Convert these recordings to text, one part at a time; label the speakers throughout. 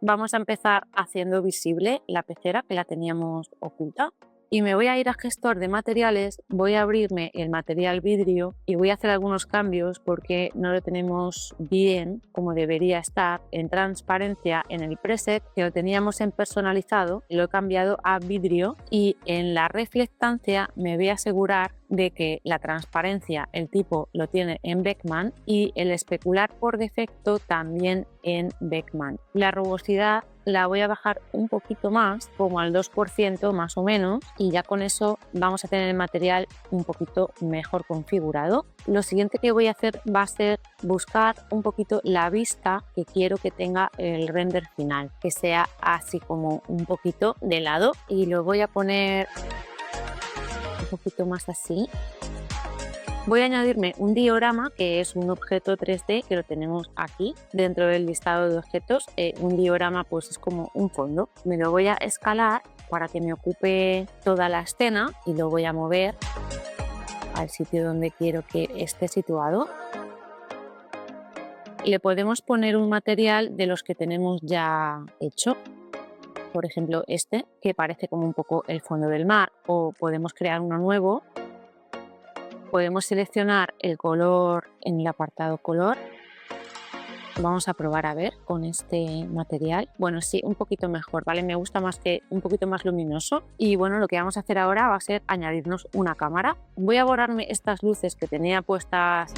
Speaker 1: vamos a empezar haciendo visible la pecera que la teníamos oculta. Y me voy a ir a gestor de materiales, voy a abrirme el material vidrio y voy a hacer algunos cambios porque no lo tenemos bien como debería estar. En transparencia, en el preset que lo teníamos en personalizado, lo he cambiado a vidrio, y en la reflectancia me voy a asegurar de que la transparencia, el tipo lo tiene en Beckman, y el especular por defecto también en Beckman. La rugosidad la voy a bajar un poquito más, como al 2% más o menos, y ya con eso vamos a tener el material un poquito mejor configurado. Lo siguiente que voy a hacer va a ser buscar un poquito la vista que quiero que tenga el render final, que sea así como un poquito de lado, y lo voy a poner un poquito más así. Voy a añadirme un diorama, que es un objeto 3D que lo tenemos aquí dentro del listado de objetos. Un diorama pues es como un fondo. Me lo voy a escalar para que me ocupe toda la escena y lo voy a mover al sitio donde quiero que esté situado. Le podemos poner un material de los que tenemos ya hecho. Por ejemplo, este, que parece como un poco el fondo del mar, o podemos crear uno nuevo. Podemos seleccionar el color en el apartado color. Vamos a probar a ver con este material. Bueno, sí, un poquito mejor, ¿vale? Me gusta más, que un poquito más luminoso. Y bueno, lo que vamos a hacer ahora va a ser añadirnos una cámara. Voy a borrarme estas luces que tenía puestas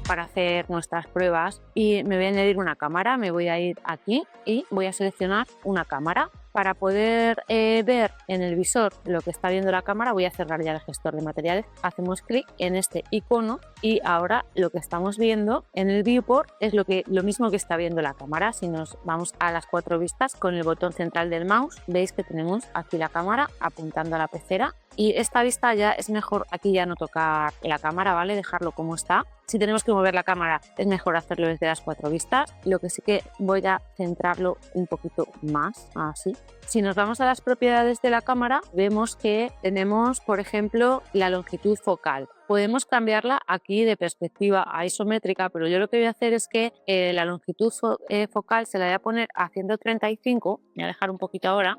Speaker 1: para hacer nuestras pruebas y me voy a añadir una cámara. Me voy a ir aquí y voy a seleccionar una cámara. Para poder ver en el visor lo que está viendo la cámara, voy a cerrar ya el gestor de materiales. Hacemos clic en este icono y ahora lo que estamos viendo en el viewport es lo mismo que está viendo la cámara. Si nos vamos a las 4 vistas con el botón central del mouse, veis que tenemos aquí la cámara apuntando a la pecera. Y esta vista ya es mejor aquí ya no tocar la cámara, ¿vale? Dejarlo como está. Si tenemos que mover la cámara es mejor hacerlo desde las 4 vistas. Lo que sí que voy a centrarlo un poquito más, así. Si nos vamos a las propiedades de la cámara, vemos que tenemos, por ejemplo, la longitud focal. Podemos cambiarla aquí de perspectiva a isométrica, pero yo lo que voy a hacer es que la longitud focal se la voy a poner a 135. Voy a dejar un poquito ahora,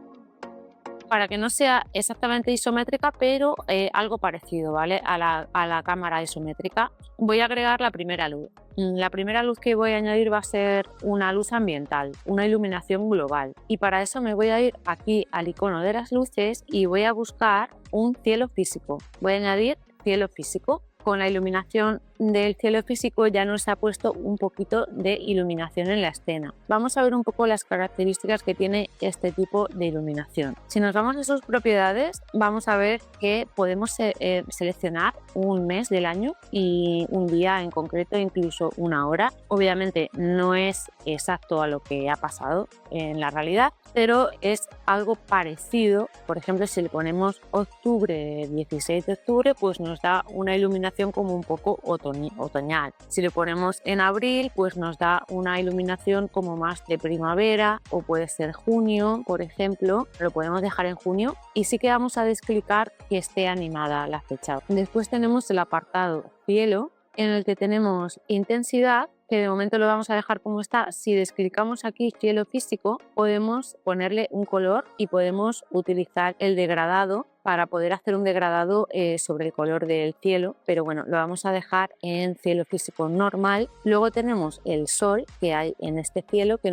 Speaker 1: para que no sea exactamente isométrica, pero algo parecido, ¿vale? A la cámara isométrica. Voy a agregar la primera luz. La primera luz que voy a añadir va a ser una luz ambiental, una iluminación global. Y para eso me voy a ir aquí al icono de las luces y voy a buscar un cielo físico. Voy a añadir cielo físico. Con la iluminación del cielo físico ya nos ha puesto un poquito de iluminación en la escena. Vamos a ver un poco las características que tiene este tipo de iluminación. Si nos vamos a sus propiedades, vamos a ver que podemos seleccionar un mes del año y un día en concreto, incluso una hora. Obviamente no es exacto a lo que ha pasado en la realidad, pero es algo parecido. Por ejemplo, si le ponemos octubre, 16 de octubre, pues nos da una iluminación como un poco otoñal. Si le ponemos en abril, pues nos da una iluminación como más de primavera, o puede ser junio, por ejemplo. Lo podemos dejar en junio y sí que vamos a desclicar que esté animada la fecha. Después tenemos el apartado cielo, en el que tenemos intensidad, que de momento lo vamos a dejar como está. Si desclicamos aquí cielo físico, podemos ponerle un color y podemos utilizar el degradado para poder hacer un degradado sobre el color del cielo, pero bueno, lo vamos a dejar en cielo físico normal. Luego tenemos el sol que hay en este cielo, que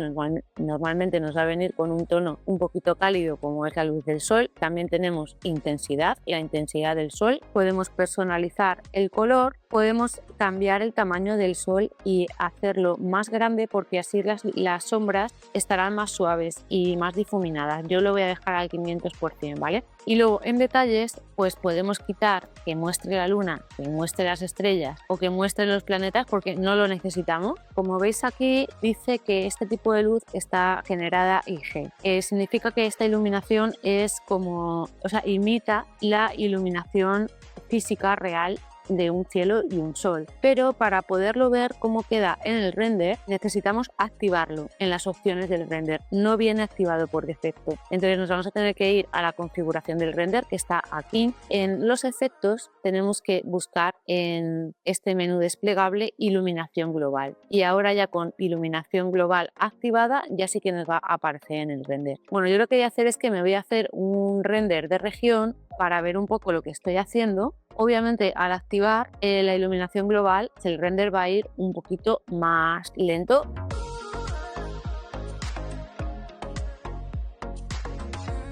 Speaker 1: normalmente nos va a venir con un tono un poquito cálido, como es la luz del sol. También tenemos intensidad, la intensidad del sol. Podemos personalizar el color, podemos cambiar el tamaño del sol y hacerlo más grande, porque así las sombras estarán más suaves y más difuminadas. Yo lo voy a dejar al 500%, ¿vale? Y luego en detalles, pues podemos quitar que muestre la luna, que muestre las estrellas o que muestre los planetas, porque no lo necesitamos. Como veis aquí dice que este tipo de luz está generada IG. Significa que esta iluminación es como, o sea, imita la iluminación física real de un cielo y un sol. Pero para poderlo ver cómo queda en el render, necesitamos activarlo en las opciones del render. No viene activado por defecto. Entonces nos vamos a tener que ir a la configuración del render, que está aquí. En los efectos tenemos que buscar en este menú desplegable iluminación global. Y ahora ya con iluminación global activada, ya sí que nos va a aparecer en el render. Bueno, yo lo que voy a hacer es que me voy a hacer un render de región para ver un poco lo que estoy haciendo. Obviamente al activar la iluminación global, el render va a ir un poquito más lento.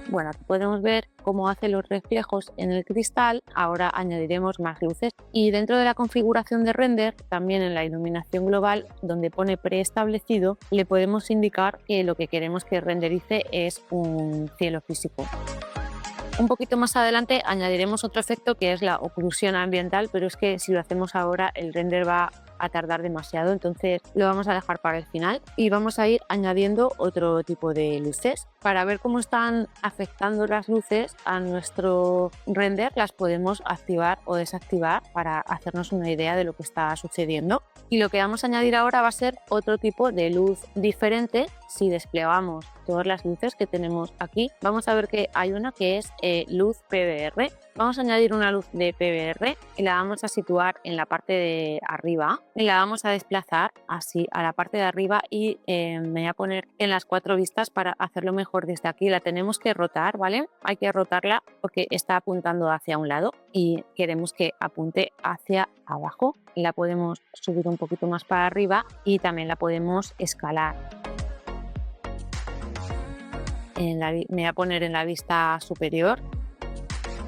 Speaker 1: Bueno, aquí podemos ver cómo hace los reflejos en el cristal. Ahora añadiremos más luces y dentro de la configuración de render, también en la iluminación global, donde pone preestablecido, le podemos indicar que lo que queremos que renderice es un cielo físico. Un poquito más adelante añadiremos otro efecto que es la oclusión ambiental, pero es que si lo hacemos ahora el render va a tardar demasiado, entonces lo vamos a dejar para el final y vamos a ir añadiendo otro tipo de luces. Para ver cómo están afectando las luces a nuestro render, las podemos activar o desactivar para hacernos una idea de lo que está sucediendo. Y lo que vamos a añadir ahora va a ser otro tipo de luz diferente. Si desplegamos todas las luces que tenemos aquí, vamos a ver que hay una que es luz PBR. Vamos a añadir una luz de PBR y la vamos a situar en la parte de arriba y la vamos a desplazar así a la parte de arriba y me voy a poner en las 4 vistas para hacerlo mejor desde aquí. La tenemos que rotar, ¿vale? Hay que rotarla porque está apuntando hacia un lado y queremos que apunte hacia abajo. La podemos subir un poquito más para arriba y también la podemos escalar. Me voy a poner en la vista superior.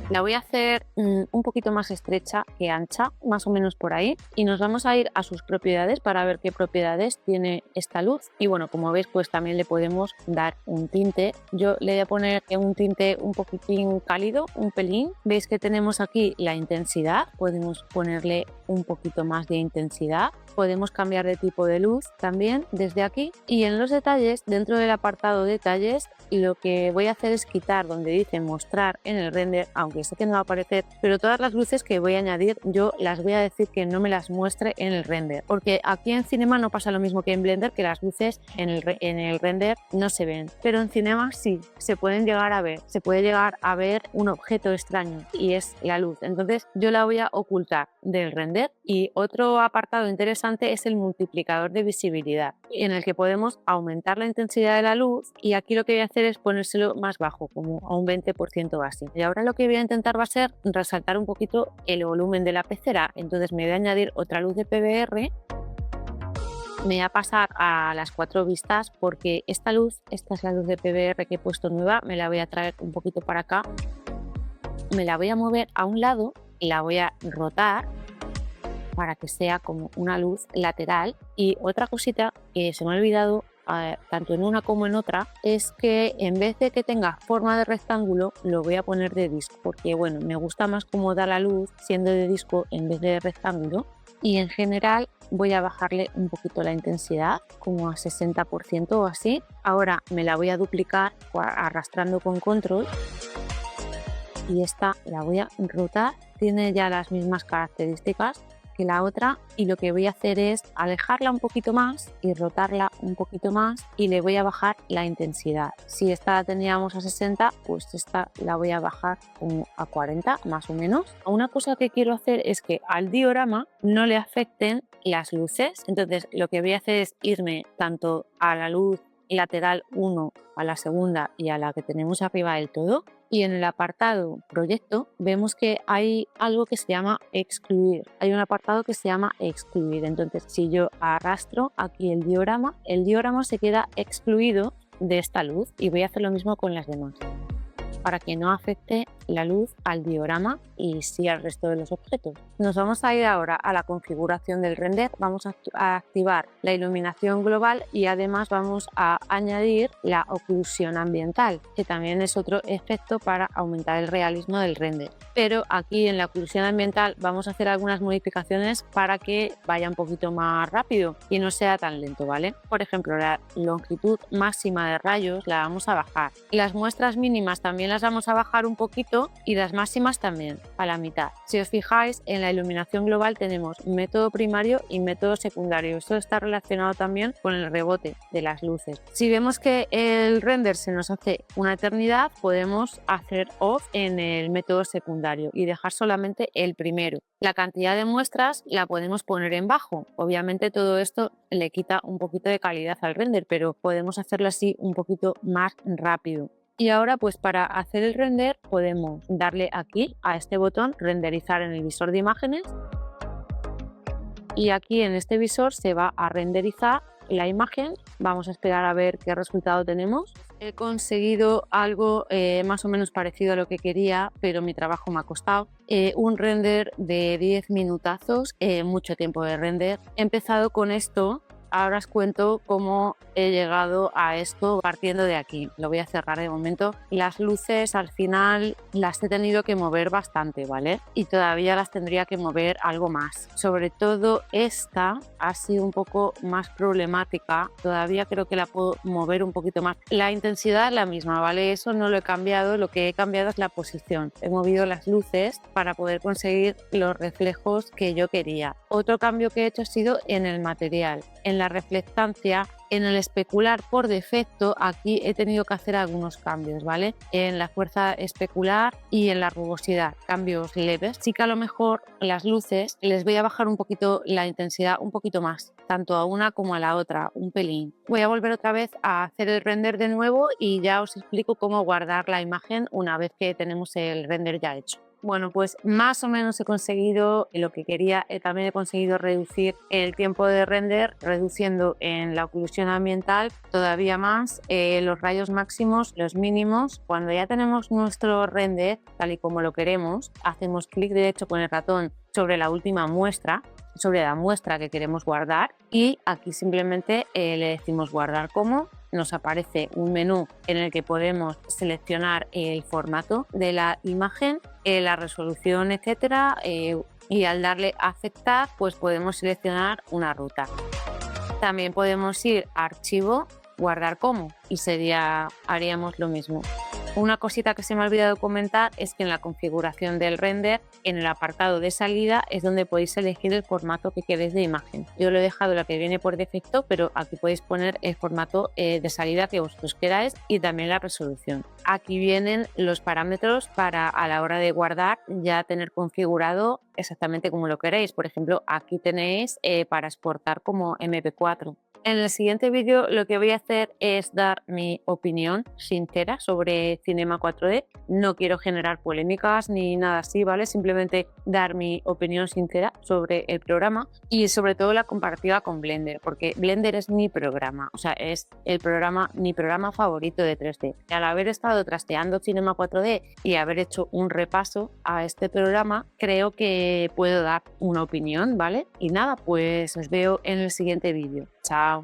Speaker 1: La voy a hacer un poquito más estrecha que ancha, más o menos por ahí, y nos vamos a ir a sus propiedades para ver qué propiedades tiene esta luz. Y bueno, como veis, pues también le podemos dar un tinte. Yo le voy a poner un tinte un poquitín cálido, un pelín. Veis que tenemos aquí la intensidad, podemos ponerle un poquito más de intensidad. Podemos cambiar de tipo de luz también desde aquí. Y en los detalles, dentro del apartado detalles, lo que voy a hacer es quitar donde dice mostrar en el render, aunque sé que no va a aparecer, pero todas las luces que voy a añadir yo las voy a decir que no me las muestre en el render, porque aquí en Cinema no pasa lo mismo que en Blender, que las luces en el render no se ven, pero en Cinema sí, se pueden llegar a ver, se puede llegar a ver un objeto extraño y es la luz, entonces yo la voy a ocultar del render. Y otro apartado interesante es el multiplicador de visibilidad, en el que podemos aumentar la intensidad de la luz y aquí lo que voy a hacer es ponérselo más bajo, como a un 20% así. Y ahora lo que voy a intentar va a ser resaltar un poquito el volumen de la pecera, entonces me voy a añadir otra luz de PBR. Me voy a pasar a las 4 vistas porque esta es la luz de PBR que he puesto nueva, me la voy a traer un poquito para acá, me la voy a mover a un lado y la voy a rotar para que sea como una luz lateral. Y otra cosita que se me ha olvidado, tanto en una como en otra, es que en vez de que tenga forma de rectángulo, lo voy a poner de disco, porque bueno, me gusta más cómo da la luz siendo de disco en vez de rectángulo. Y en general voy a bajarle un poquito la intensidad, como a 60% o así. Ahora me la voy a duplicar arrastrando con control y esta la voy a rotar. Tiene ya las mismas características que la otra y lo que voy a hacer es alejarla un poquito más y rotarla un poquito más y le voy a bajar la intensidad. Si esta la teníamos a 60, pues esta la voy a bajar como a 40 más o menos. Una cosa que quiero hacer es que al diorama no le afecten las luces, entonces lo que voy a hacer es irme tanto a la luz lateral 1, a la segunda y a la que tenemos arriba del todo. Y en el apartado proyecto vemos que hay algo que se llama excluir. Hay un apartado que se llama excluir. Entonces, si yo arrastro aquí el diorama se queda excluido de esta luz y voy a hacer lo mismo con las demás para que no afecte la luz al diorama y sí al resto de los objetos. Nos vamos a ir ahora a la configuración del render, vamos a activar la iluminación global y además vamos a añadir la oclusión ambiental, que también es otro efecto para aumentar el realismo del render. Pero aquí en la oclusión ambiental vamos a hacer algunas modificaciones para que vaya un poquito más rápido y no sea tan lento, ¿vale? Por ejemplo, la longitud máxima de rayos la vamos a bajar. Las muestras mínimas también las vamos a bajar un poquito alto y las máximas también a la mitad. Si os fijáis, en la iluminación global tenemos método primario y método secundario. Esto está relacionado también con el rebote de las luces. Si vemos que el render se nos hace una eternidad, podemos hacer off en el método secundario y dejar solamente el primero. La cantidad de muestras la podemos poner en bajo. Obviamente todo esto le quita un poquito de calidad al render, pero podemos hacerlo así un poquito más rápido. Y ahora pues para hacer el render podemos darle aquí a este botón renderizar en el visor de imágenes y aquí en este visor se va a renderizar la imagen. Vamos a esperar a ver qué resultado tenemos. He conseguido algo más o menos parecido a lo que quería, pero mi trabajo me ha costado. Un render de 10 minutazos, mucho tiempo de render. He empezado con esto. Ahora os cuento cómo he llegado a esto partiendo de aquí. Lo voy a cerrar de momento. Las luces al final las he tenido que mover bastante, ¿vale? Y todavía las tendría que mover algo más. Sobre todo esta ha sido un poco más problemática. Todavía creo que la puedo mover un poquito más. La intensidad es la misma, ¿vale? Eso no lo he cambiado. Lo que he cambiado es la posición. He movido las luces para poder conseguir los reflejos que yo quería. Otro cambio que he hecho ha sido en el material. En la reflectancia, en el especular por defecto, aquí he tenido que hacer algunos cambios, ¿vale? En la fuerza especular y en la rugosidad, cambios leves. Sí que a lo mejor las luces les voy a bajar un poquito la intensidad, un poquito más, tanto a una como a la otra, un pelín. Voy a volver otra vez a hacer el render de nuevo y ya os explico cómo guardar la imagen una vez que tenemos el render ya hecho. Bueno, pues más o menos he conseguido lo que quería. También he conseguido reducir el tiempo de render, reduciendo en la oclusión ambiental todavía más, los rayos máximos, los mínimos. Cuando ya tenemos nuestro render tal y como lo queremos, hacemos clic derecho con el ratón sobre la última muestra, sobre la muestra que queremos guardar, y aquí simplemente le decimos guardar como. Nos aparece un menú en el que podemos seleccionar el formato de la imagen, la resolución, etcétera, y al darle a aceptar pues podemos seleccionar una ruta. También podemos ir a archivo, guardar como, y haríamos lo mismo. Una cosita que se me ha olvidado comentar es que en la configuración del render, en el apartado de salida, es donde podéis elegir el formato que queréis de imagen. Yo lo he dejado la que viene por defecto, pero aquí podéis poner el formato de salida que vosotros queráis y también la resolución. Aquí vienen los parámetros para a la hora de guardar ya tener configurado exactamente como lo queréis. Por ejemplo, aquí tenéis para exportar como MP4. En el siguiente vídeo lo que voy a hacer es dar mi opinión sincera sobre Cinema 4D. No quiero generar polémicas ni nada así, ¿vale? Simplemente dar mi opinión sincera sobre el programa y sobre todo la comparativa con Blender, porque Blender es mi programa, o sea, es mi programa favorito de 3D. Y al haber estado trasteando Cinema 4D y haber hecho un repaso a este programa, creo que puedo dar una opinión, ¿vale? Y nada, pues os veo en el siguiente vídeo. Chao.